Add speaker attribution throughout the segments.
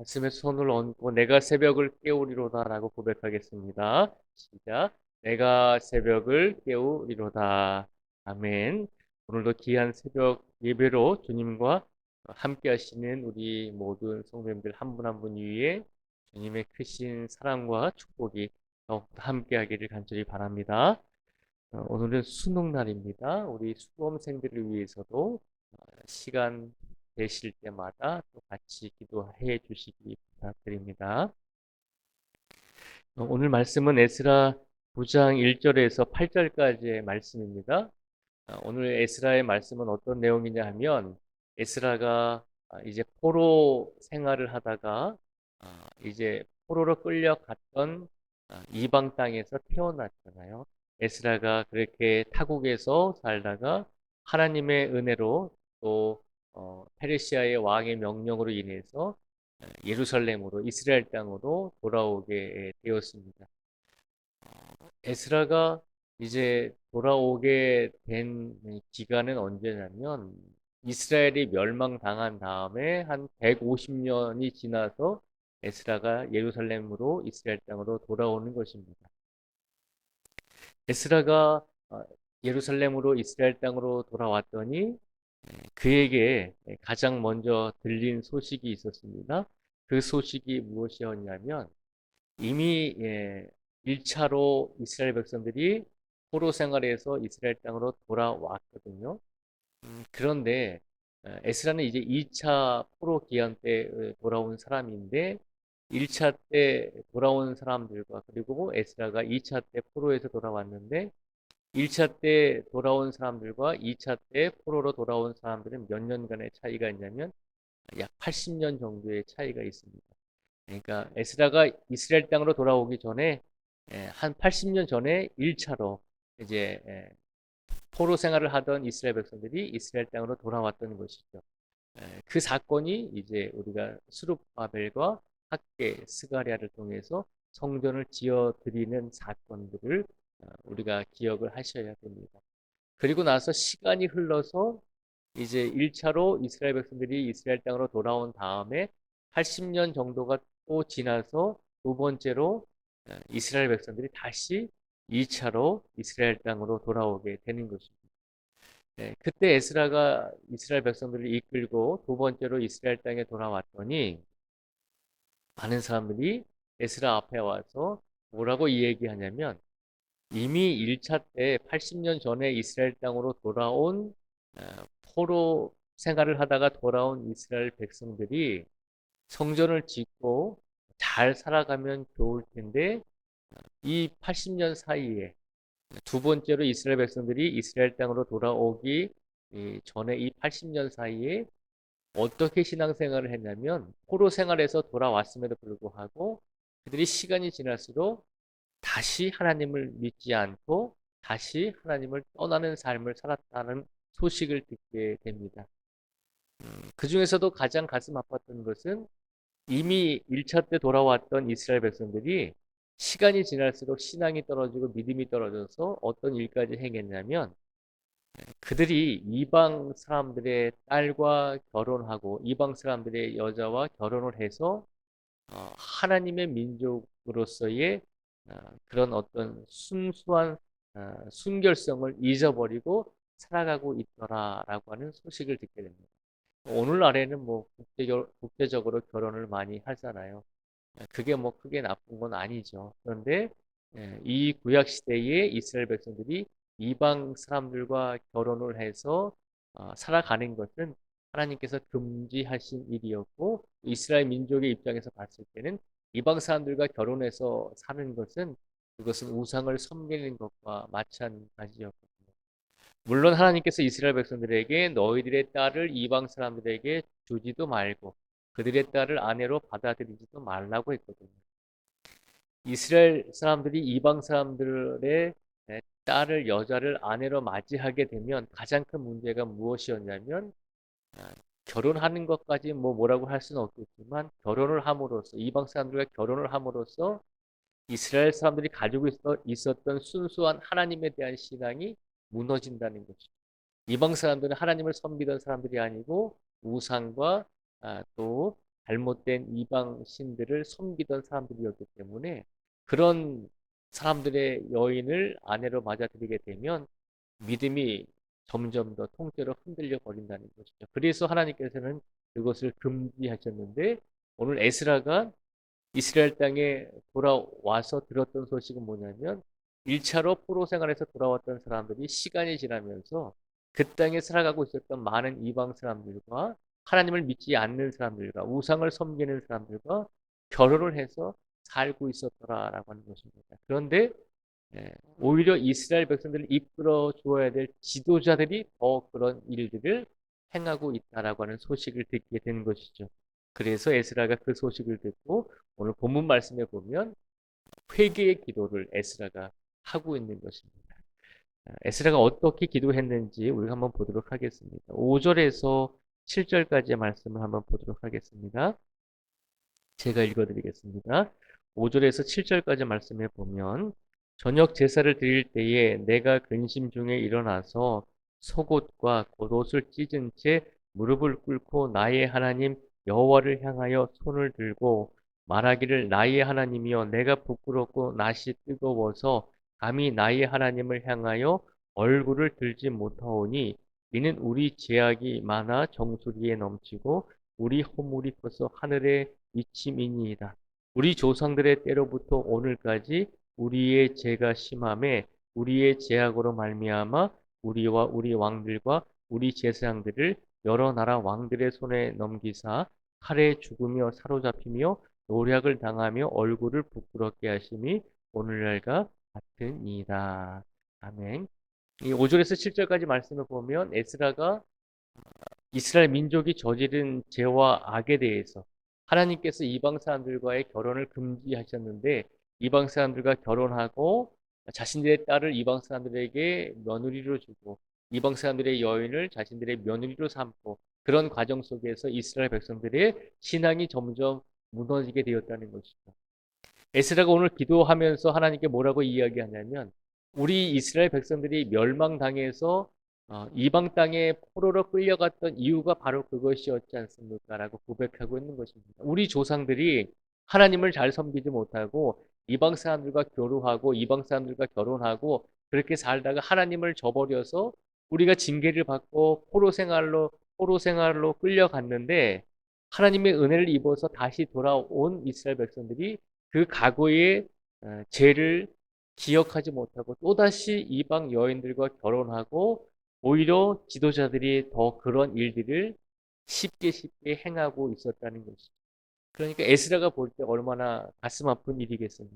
Speaker 1: 가슴에 손을 얹고 내가 새벽을 깨우리로다라고 고백하겠습니다. 시작. 내가 새벽을 깨우리로다. 아멘. 오늘도 귀한 새벽 예배로 주님과 함께 하시는 우리 모든 성도님들 한 분 한 분 위에 주님의 크신 사랑과 축복이 더욱더 함께 하기를 간절히 바랍니다. 오늘은 수능 날입니다. 우리 수험생들을 위해서도 시간 되실 때마다 또 같이 기도해 주시기 부탁드립니다. 오늘 말씀은 에스라 9장 1절에서 8절까지의 말씀입니다. 오늘 에스라의 말씀은 어떤 내용이냐 하면 에스라가 이제 포로 생활을 하다가 이제 포로로 끌려갔던 이방 땅에서 태어났잖아요. 에스라가 그렇게 타국에서 살다가 하나님의 은혜로 또 페르시아의 왕의 명령으로 인해서 예루살렘으로 이스라엘 땅으로 돌아오게 되었습니다. 에스라가 이제 돌아오게 된 기간은 언제냐면 이스라엘이 멸망당한 다음에 한 150년이 지나서 에스라가 예루살렘으로 이스라엘 땅으로 돌아오는 것입니다. 에스라가 예루살렘으로 이스라엘 땅으로 돌아왔더니 그에게 가장 먼저 들린 소식이 있었습니다. 그 소식이 무엇이었냐면 이미 1차로 이스라엘 백성들이 포로 생활에서 이스라엘 땅으로 돌아왔거든요. 그런데 에스라는 이제 2차 포로 기한 때 돌아온 사람인데 1차 때 돌아온 사람들과 그리고 에스라가 2차 때 포로에서 돌아왔는데 1차 때 돌아온 사람들과 2차 때 포로로 돌아온 사람들은 몇 년간의 차이가 있냐면 약 80년 정도의 차이가 있습니다. 그러니까 에스라가 이스라엘 땅으로 돌아오기 전에 한 80년 전에 1차로 이제 포로 생활을 하던 이스라엘 백성들이 이스라엘 땅으로 돌아왔던 것이죠. 그 사건이 이제 우리가 스룹바벨과 학계 스가랴를 통해서 성전을 지어 드리는 사건들을 우리가 기억을 하셔야 됩니다. 그리고 나서 시간이 흘러서 이제 1차로 이스라엘 백성들이 이스라엘 땅으로 돌아온 다음에 80년 정도가 또 지나서 두 번째로 이스라엘 백성들이 다시 2차로 이스라엘 땅으로 돌아오게 되는 것입니다. 그때 에스라가 이스라엘 백성들을 이끌고 두 번째로 이스라엘 땅에 돌아왔더니 많은 사람들이 에스라 앞에 와서 뭐라고 이야기하냐면 이미 1차 때 80년 전에 이스라엘 땅으로 돌아온 어, 포로 생활을 하다가 돌아온 이스라엘 백성들이 성전을 짓고 잘 살아가면 좋을 텐데 이 80년 사이에 두 번째로 이스라엘 백성들이 이스라엘 땅으로 돌아오기 전에 이 80년 사이에 어떻게 신앙생활을 했냐면 포로 생활에서 돌아왔음에도 불구하고 그들이 시간이 지날수록 다시 하나님을 믿지 않고 다시 하나님을 떠나는 삶을 살았다는 소식을 듣게 됩니다. 그 중에서도 가장 가슴 아팠던 것은 이미 1차 때 돌아왔던 이스라엘 백성들이 시간이 지날수록 신앙이 떨어지고 믿음이 떨어져서 어떤 일까지 행했냐면 그들이 이방 사람들의 딸과 결혼하고 이방 사람들의 여자와 결혼을 해서 하나님의 민족으로서의 그런 어떤 순수한 순결성을 잊어버리고 살아가고 있더라라고 하는 소식을 듣게 됩니다. 오늘날에는 뭐 국제적으로 결혼을 많이 하잖아요. 그게 뭐 크게 나쁜 건 아니죠. 그런데 이 구약 시대에 이스라엘 백성들이 이방 사람들과 결혼을 해서 살아가는 것은 하나님께서 금지하신 일이었고 이스라엘 민족의 입장에서 봤을 때는 이방 사람들과 결혼해서 사는 것은 그것은 우상을 섬기는 것과 마찬가지였거든요. 물론 하나님께서 이스라엘 백성들에게 너희들의 딸을 이방 사람들에게 주지도 말고 그들의 딸을 아내로 받아들이지도 말라고 했거든요. 이스라엘 사람들이 이방 사람들의 딸을 여자를 아내로 맞이하게 되면 가장 큰 문제가 무엇이었냐면 아, 결혼하는 것까지 뭐라고 할 수는 없겠지만 결혼을 함으로써 이방 사람들과 결혼을 함으로써 이스라엘 사람들이 가지고 있었던 순수한 하나님에 대한 신앙이 무너진다는 것이죠. 이방 사람들은 하나님을 섬기던 사람들이 아니고 우상과 또 잘못된 이방 신들을 섬기던 사람들이었기 때문에 그런 사람들의 여인을 아내로 맞아들이게 되면 믿음이 점점 더 통째로 흔들려 버린다는 것이죠. 그래서 하나님께서는 그것을 금지하셨는데 오늘 에스라가 이스라엘 땅에 돌아와서 들었던 소식은 뭐냐면 1차로 포로 생활에서 돌아왔던 사람들이 시간이 지나면서 그 땅에 살아가고 있었던 많은 이방 사람들과 하나님을 믿지 않는 사람들과 우상을 섬기는 사람들과 결혼을 해서 살고 있었더라라고 하는 것입니다. 그런데 오히려 이스라엘 백성들을 이끌어 주어야 될 지도자들이 더 그런 일들을 행하고 있다라고 하는 소식을 듣게 된 것이죠. 그래서 에스라가 그 소식을 듣고 오늘 본문 말씀에 보면 회개의 기도를 에스라가 하고 있는 것입니다. 에스라가 어떻게 기도했는지 우리가 한번 보도록 하겠습니다. 5절에서 7절까지의 말씀을 한번 보도록 하겠습니다. 제가 읽어드리겠습니다. 5절에서 7절까지 말씀해 보면 저녁 제사를 드릴 때에 내가 근심 중에 일어나서 속옷과 겉옷을 찢은 채 무릎을 꿇고 나의 하나님 여호와를 향하여 손을 들고 말하기를 나의 하나님이여 내가 부끄럽고 낯이 뜨거워서 감히 나의 하나님을 향하여 얼굴을 들지 못하오니 이는 우리 죄악이 많아 정수리에 넘치고 우리 허물이 커서 하늘에 미침이니이다. 우리 조상들의 때로부터 오늘까지 우리의 죄가 심함에 우리의 죄악으로 말미암아 우리와 우리 왕들과 우리 제사장들을 여러 나라 왕들의 손에 넘기사 칼에 죽으며 사로잡히며 노략을 당하며 얼굴을 부끄럽게 하심이 오늘날과 같으니이다. 아멘. 이 5절에서 7절까지 말씀을 보면 에스라가 이스라엘 민족이 저지른 죄와 악에 대해서 하나님께서 이방 사람들과의 결혼을 금지하셨는데 이방 사람들과 결혼하고 자신들의 딸을 이방 사람들에게 며느리로 주고 이방 사람들의 여인을 자신들의 며느리로 삼고 그런 과정 속에서 이스라엘 백성들의 신앙이 점점 무너지게 되었다는 것이죠. 에스라가 오늘 기도하면서 하나님께 뭐라고 이야기하냐면 우리 이스라엘 백성들이 멸망당해서 이방 땅에 포로로 끌려갔던 이유가 바로 그것이었지 않습니까? 라고 고백하고 있는 것입니다. 우리 조상들이 하나님을 잘 섬기지 못하고 이방 사람들과 교류하고 이방 사람들과 결혼하고 그렇게 살다가 하나님을 저버려서 우리가 징계를 받고 포로 생활로 끌려갔는데 하나님의 은혜를 입어서 다시 돌아온 이스라엘 백성들이 그 과거의 죄를 기억하지 못하고 또다시 이방 여인들과 결혼하고 오히려 지도자들이 더 그런 일들을 쉽게 행하고 있었다는 것이죠. 그러니까 에스라가 볼 때 얼마나 가슴 아픈 일이겠습니까?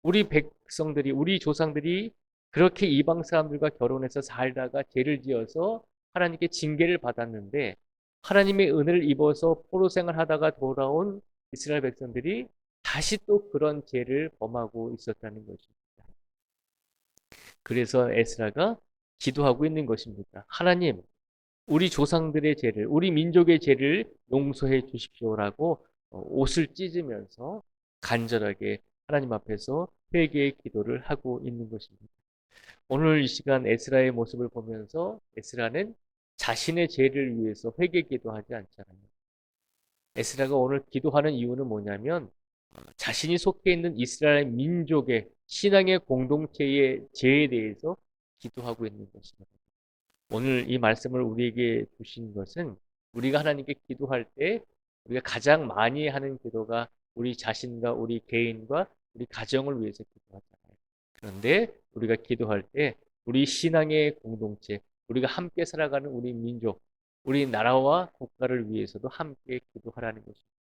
Speaker 1: 우리 백성들이, 우리 조상들이 그렇게 이방 사람들과 결혼해서 살다가 죄를 지어서 하나님께 징계를 받았는데 하나님의 은혜를 입어서 포로 생활하다가 돌아온 이스라엘 백성들이 다시 또 그런 죄를 범하고 있었다는 것입니다. 그래서 에스라가 기도하고 있는 것입니다. 하나님, 우리 조상들의 죄를, 우리 민족의 죄를 용서해 주십시오라고 옷을 찢으면서 간절하게 하나님 앞에서 회개의 기도를 하고 있는 것입니다. 오늘 이 시간 에스라의 모습을 보면서 에스라는 자신의 죄를 위해서 회개 기도하지 않잖아요. 에스라가 오늘 기도하는 이유는 뭐냐면 자신이 속해 있는 이스라엘 민족의 신앙의 공동체의 죄에 대해서 기도하고 있는 것입니다. 오늘 이 말씀을 우리에게 주신 것은 우리가 하나님께 기도할 때 우리가 가장 많이 하는 기도가 우리 자신과 우리 개인과 우리 가정을 위해서 기도하잖아요. 그런데 우리가 기도할 때 우리 신앙의 공동체, 우리가 함께 살아가는 우리 민족, 우리 나라와 국가를 위해서도 함께 기도하라는 것입니다.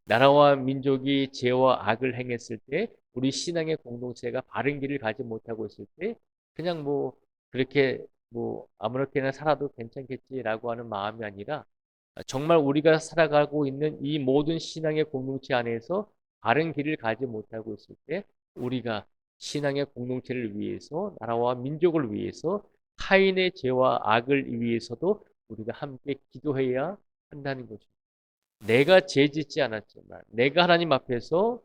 Speaker 1: 나라와 민족이 죄와 악을 행했을 때 우리 신앙의 공동체가 바른 길을 가지 못하고 있을 때 그냥 뭐 그렇게 뭐 아무렇게나 살아도 괜찮겠지라고 하는 마음이 아니라 정말 우리가 살아가고 있는 이 모든 신앙의 공동체 안에서 바른 길을 가지 못하고 있을 때 우리가 신앙의 공동체를 위해서 나라와 민족을 위해서 타인의 죄와 악을 위해서도 우리가 함께 기도해야 한다는 거죠. 내가 죄 짓지 않았지만 내가 하나님 앞에서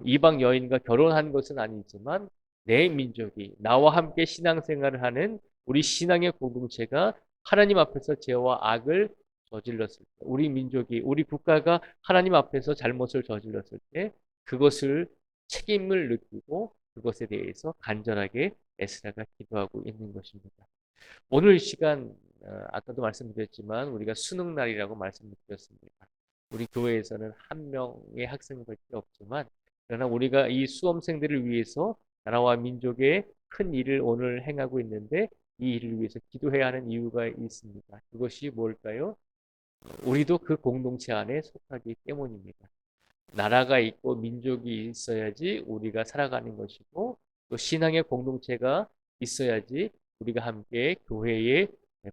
Speaker 1: 이방 여인과 결혼한 것은 아니지만 내 민족이 나와 함께 신앙생활을 하는 우리 신앙의 공동체가 하나님 앞에서 죄와 악을 저질렀을 때, 우리 민족이, 우리 국가가 하나님 앞에서 잘못을 저질렀을 때 그것을 책임을 느끼고 그것에 대해서 간절하게 에스라가 기도하고 있는 것입니다. 오늘 시간 아까도 말씀드렸지만 우리가 수능 날이라고 말씀드렸습니다. 우리 교회에서는 한 명의 학생밖에 없지만 그러나 우리가 이 수험생들을 위해서 나라와 민족의 큰 일을 오늘 행하고 있는데 이 일을 위해서 기도해야 하는 이유가 있습니다. 그것이 뭘까요? 우리도 그 공동체 안에 속하기 때문입니다. 나라가 있고 민족이 있어야지 우리가 살아가는 것이고 또 신앙의 공동체가 있어야지 우리가 함께 교회의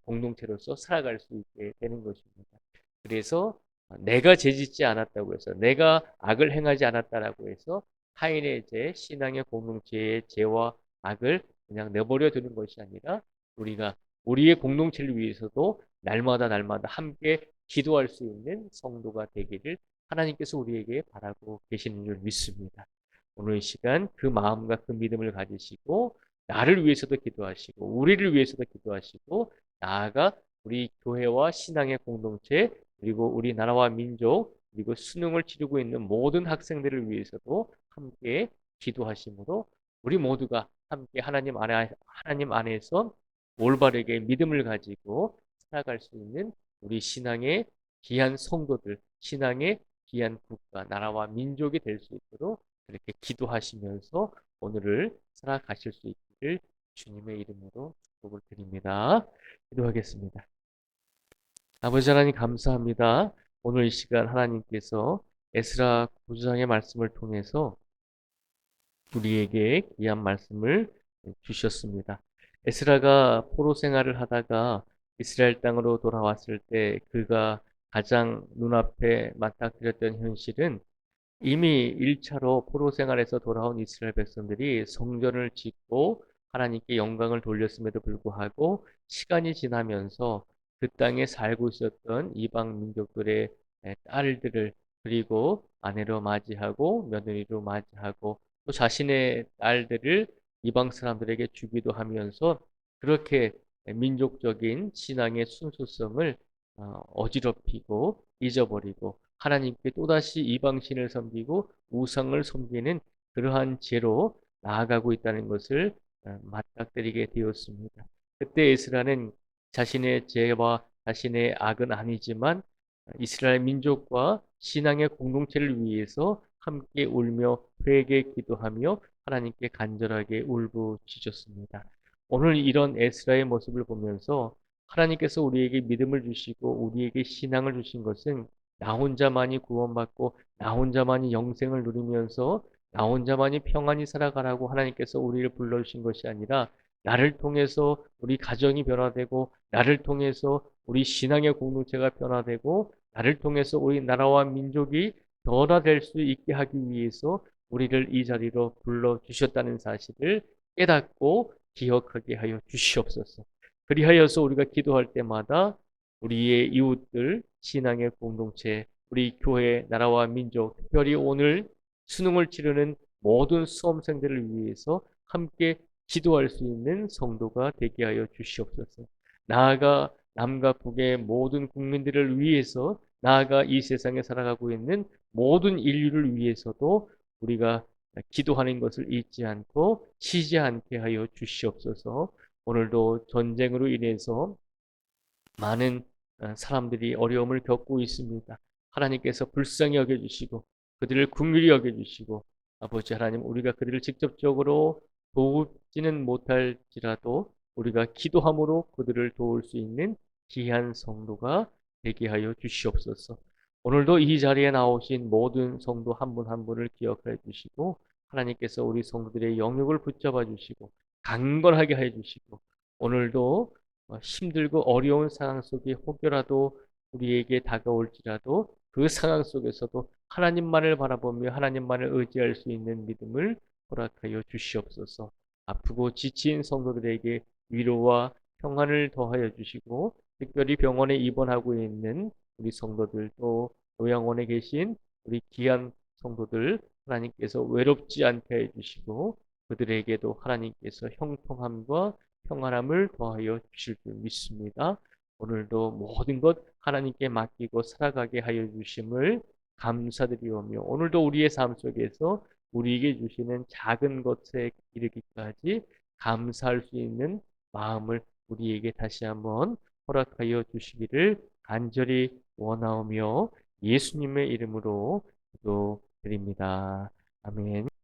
Speaker 1: 공동체로서 살아갈 수 있게 되는 것입니다. 그래서 내가 죄짓지 않았다고 해서 내가 악을 행하지 않았다라고 해서 타인의 죄, 신앙의 공동체의 죄와 악을 그냥 내버려 두는 것이 아니라 우리가 우리의 공동체를 위해서도 날마다 함께 기도할 수 있는 성도가 되기를 하나님께서 우리에게 바라고 계시는 줄 믿습니다. 오늘 이 시간 그 마음과 그 믿음을 가지시고 나를 위해서도 기도하시고 우리를 위해서도 기도하시고 나아가 우리 교회와 신앙의 공동체 그리고 우리 나라와 민족 그리고 수능을 치르고 있는 모든 학생들을 위해서도 함께 기도하심으로 우리 모두가 함께 하나님 안에서 올바르게 믿음을 가지고 살아갈 수 있는 우리 신앙의 귀한 성도들, 신앙의 귀한 국가, 나라와 민족이 될 수 있도록 그렇게 기도하시면서 오늘을 살아가실 수 있기를 주님의 이름으로 축복을 드립니다. 기도하겠습니다. 아버지 하나님 감사합니다. 오늘 이 시간 하나님께서 에스라 9장의 말씀을 통해서 우리에게 귀한 말씀을 주셨습니다. 에스라가 포로 생활을 하다가 이스라엘 땅으로 돌아왔을 때 그가 가장 눈앞에 맞닥뜨렸던 현실은 이미 1차로 포로 생활에서 돌아온 이스라엘 백성들이 성전을 짓고 하나님께 영광을 돌렸음에도 불구하고 시간이 지나면서 그 땅에 살고 있었던 이방 민족들의 딸들을 그리고 아내로 맞이하고 며느리로 맞이하고 또 자신의 딸들을 이방 사람들에게 주기도 하면서 그렇게 민족적인 신앙의 순수성을 어지럽히고 잊어버리고 하나님께 또다시 이방신을 섬기고 우상을 섬기는 그러한 죄로 나아가고 있다는 것을 맞닥뜨리게 되었습니다. 그때 에스라는 자신의 죄와 자신의 악은 아니지만 이스라엘 민족과 신앙의 공동체를 위해서 함께 울며 회개 기도하며 하나님께 간절하게 울부짖었습니다. 오늘 이런 에스라의 모습을 보면서 하나님께서 우리에게 믿음을 주시고 우리에게 신앙을 주신 것은 나 혼자만이 구원받고 나 혼자만이 영생을 누리면서 나 혼자만이 평안히 살아가라고 하나님께서 우리를 불러주신 것이 아니라 나를 통해서 우리 가정이 변화되고 나를 통해서 우리 신앙의 공동체가 변화되고 나를 통해서 우리 나라와 민족이 변화될 수 있게 하기 위해서 우리를 이 자리로 불러주셨다는 사실을 깨닫고 기억하게 하여 주시옵소서. 그리하여서 우리가 기도할 때마다 우리의 이웃들, 신앙의 공동체, 우리 교회, 나라와 민족, 특별히 오늘 수능을 치르는 모든 수험생들을 위해서 함께 기도할 수 있는 성도가 되게 하여 주시옵소서. 나아가 남과 북의 모든 국민들을 위해서 나아가 이 세상에 살아가고 있는 모든 인류를 위해서도 우리가 기도하는 것을 잊지 않고 쉬지 않게 하여 주시옵소서. 오늘도 전쟁으로 인해서 많은 사람들이 어려움을 겪고 있습니다. 하나님께서 불쌍히 여겨주시고 그들을 긍휼히 여겨주시고 아버지 하나님 우리가 그들을 직접적으로 도우지는 못할지라도 우리가 기도함으로 그들을 도울 수 있는 귀한 성도가 되게 하여 주시옵소서. 오늘도 이 자리에 나오신 모든 성도 한 분 한 분을 기억해 주시고 하나님께서 우리 성도들의 영역을 붙잡아 주시고 강건하게 해 주시고 오늘도 힘들고 어려운 상황 속에 혹여라도 우리에게 다가올지라도 그 상황 속에서도 하나님만을 바라보며 하나님만을 의지할 수 있는 믿음을 허락하여 주시옵소서. 아프고 지친 성도들에게 위로와 평안을 더하여 주시고 특별히 병원에 입원하고 있는 우리 성도들 또 요양원에 계신 우리 귀한 성도들 하나님께서 외롭지 않게 해주시고 그들에게도 하나님께서 형통함과 평안함을 더하여 주실 줄 믿습니다. 오늘도 모든 것 하나님께 맡기고 살아가게 하여 주심을 감사드리오며 오늘도 우리의 삶 속에서 우리에게 주시는 작은 것에 이르기까지 감사할 수 있는 마음을 우리에게 다시 한번 허락하여 주시기를 간절히 원하오며 예수님의 이름으로 기도드립니다. 아멘.